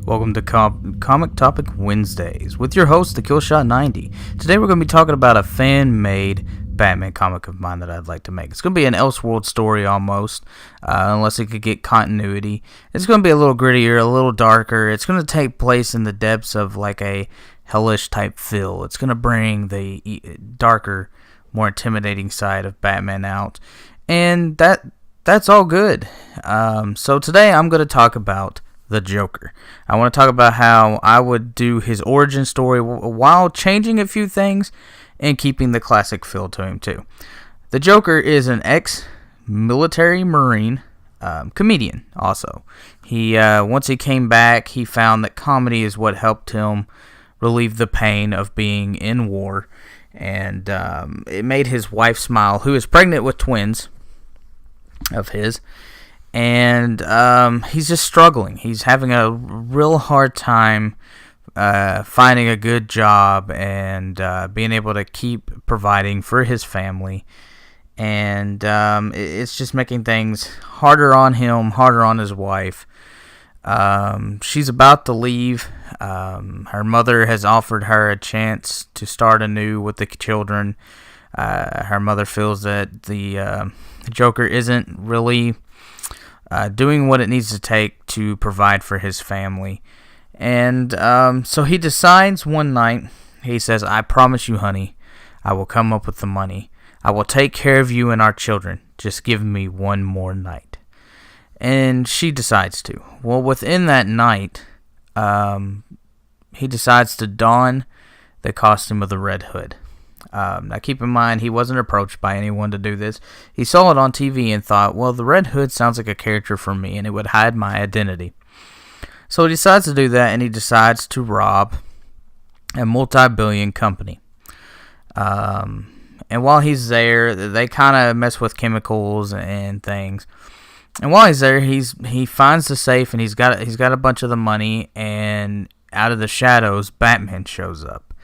Welcome to Comic Topic Wednesdays with your host, the Killshot90. Today we're going to be talking about a fan-made Batman comic of mine that I'd like to make. It's going to be an Elseworld story almost, unless it could get continuity. It's going to be a little grittier, a little darker. It's going to take place in the depths of like a hellish type feel. It's going to bring the darker, more intimidating side of Batman out. And that's all good. So today I'm going to talk about the Joker. I want to talk about how I would do his origin story while changing a few things and keeping the classic feel to him too. The Joker is an ex-military Marine comedian also. He once he came back, he found that comedy is what helped him relieve the pain of being in war, and it made his wife smile, who is pregnant with twins of his. And he's just struggling. He's having a real hard time finding a good job and being able to keep providing for his family. And it's just making things harder on him, harder on his wife. She's about to leave. Her mother has offered her a chance to start anew with the children. Her mother feels that the Joker isn't really doing what it needs to take to provide for his family. And so he decides one night, he says, "I promise you, honey, I will come up with the money. I will take care of you and our children. Just give me one more night." And she decides to. Well, within that night, he decides to don the costume of the Red Hood. Now keep in mind, he wasn't approached by anyone to do this. He saw it on TV and thought, well, the Red Hood sounds like a character for me, and it would hide my identity. So he decides to do that, and he decides to rob a multi-billion company. And while he's there, they kind of mess with chemicals and things. And while he's there, he finds the safe, and he's got a bunch of the money, and out of the shadows, Batman shows up.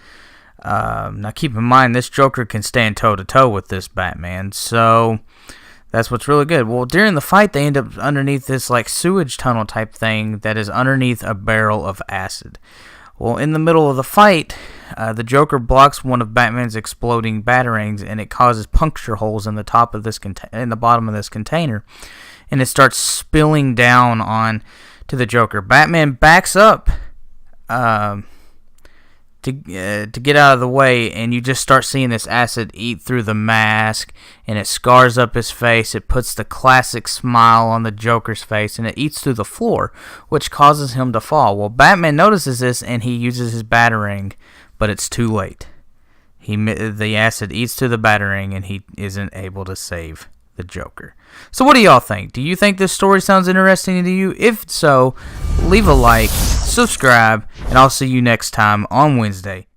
Now keep in mind, this Joker can stand toe-to-toe with this Batman, so that's what's really good. Well, during the fight, they end up underneath this like sewage tunnel type thing that is underneath a barrel of acid. Well, in the middle of the fight, the Joker blocks one of Batman's exploding batarangs, and it causes puncture holes in the top of this in the bottom of this container, and it starts spilling down on to the Joker. Batman backs up to get out of the way, and you just start seeing this acid eat through the mask, and it scars up his face. It puts the classic smile on the Joker's face, and it eats through the floor, which causes him to fall. Well, Batman notices this, and he uses his batarang, but it's too late. The acid eats through the batarang, and he isn't able to save the Joker. So what do y'all think? Do you think this story sounds interesting to you? If so, leave a like, subscribe, and I'll see you next time on Wednesday